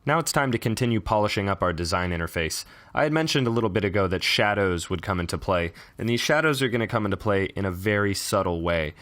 Now it's time to continue polishing up our design interface. I had mentioned a little bit ago that shadows would come into play, and these shadows are going to come into play in a very subtle way.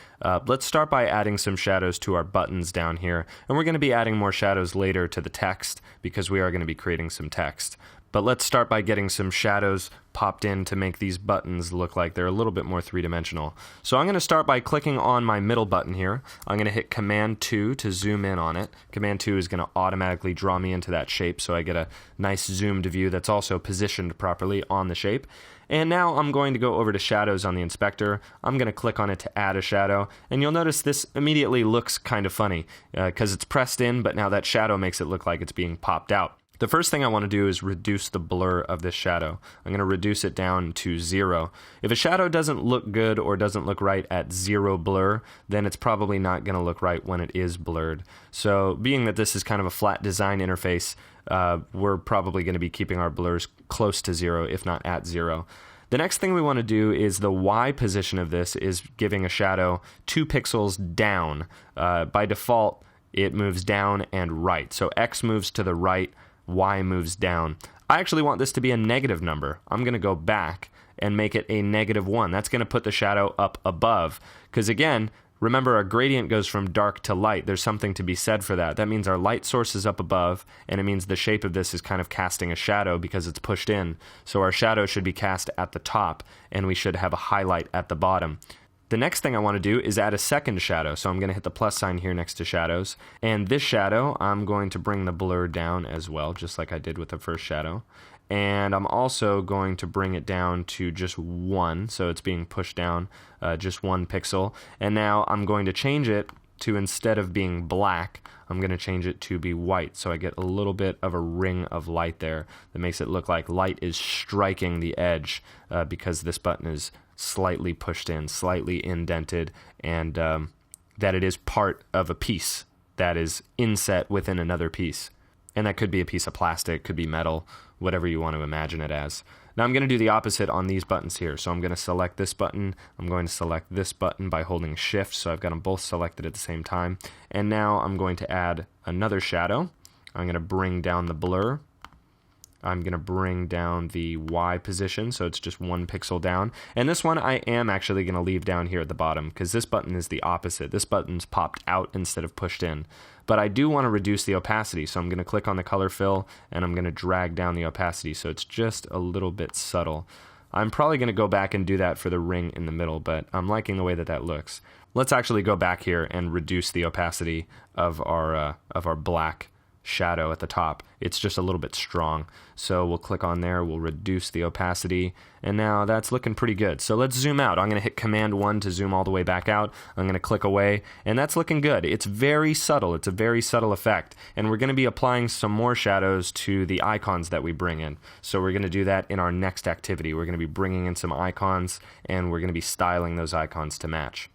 Let's start by adding some shadows to our buttons down here, and we're going to be adding more shadows later to the text because we are going to be creating some text. But let's start by getting some shadows popped in to make these buttons look like they're a little bit more three-dimensional. So I'm going to start by clicking on my middle button here. I'm going to hit Command 2 to zoom in on it. Command 2 is going to automatically draw me into that shape so I get a nice zoomed view that's also positioned properly on the shape. And now I'm going to go over to Shadows on the inspector. I'm going to click on it to add a shadow, and you'll notice this immediately looks kind of funny because it's pressed in, but now that shadow makes it look like it's being popped out. The first thing I want to do is reduce the blur of this shadow. I'm going to reduce it down to 0. If a shadow doesn't look good or doesn't look right at 0 blur, then it's probably not going to look right when it is blurred. So being that this is kind of a flat design interface, we're probably going to be keeping our blurs close to 0, if not at 0. The next thing we want to do is the Y position of this is giving a shadow 2 pixels down. By default, it moves down and right. So X moves to the right, Y moves down. I actually want this to be a negative number. I'm going to go back and make it a -1. That's going to put the shadow up above. Because again, remember our gradient goes from dark to light. There's something to be said for that. That means our light source is up above, and it means the shape of this is kind of casting a shadow because it's pushed in. So our shadow should be cast at the top, and we should have a highlight at the bottom. The next thing I want to do is add a second shadow, so I'm going to hit the plus sign here next to shadows. And this shadow, I'm going to bring the blur down as well, just like I did with the first shadow. And I'm also going to bring it down to just 1, so it's being pushed down just 1 pixel. And now I'm going to change it to, instead of being black, I'm going to change it to be white, so I get a little bit of a ring of light there that makes it look like light is striking the edge because this button is slightly pushed in, slightly indented, and that it is part of a piece that is inset within another piece. And that could be a piece of plastic, could be metal, whatever you want to imagine it as. Now I'm going to do the opposite on these buttons here. So I'm going to select this button, I'm going to select this button by holding Shift, so I've got them both selected at the same time. And now I'm going to add another shadow. I'm going to bring down the blur. I'm going to bring down the Y position, so it's just 1 pixel down. And this one I am actually going to leave down here at the bottom, because this button is the opposite. This button's popped out instead of pushed in. But I do want to reduce the opacity, so I'm going to click on the color fill, and I'm going to drag down the opacity, so it's just a little bit subtle. I'm probably going to go back and do that for the ring in the middle, but I'm liking the way that that looks. Let's actually go back here and reduce the opacity of our black shadow at the top. It's just a little bit strong. So we'll click on there, we'll reduce the opacity, and now that's looking pretty good. So let's zoom out. I'm going to hit Command 1 to zoom all the way back out. I'm going to click away, and that's looking good. It's very subtle. It's a very subtle effect. And we're going to be applying some more shadows to the icons that we bring in. So we're going to do that in our next activity. We're going to be bringing in some icons, and we're going to be styling those icons to match.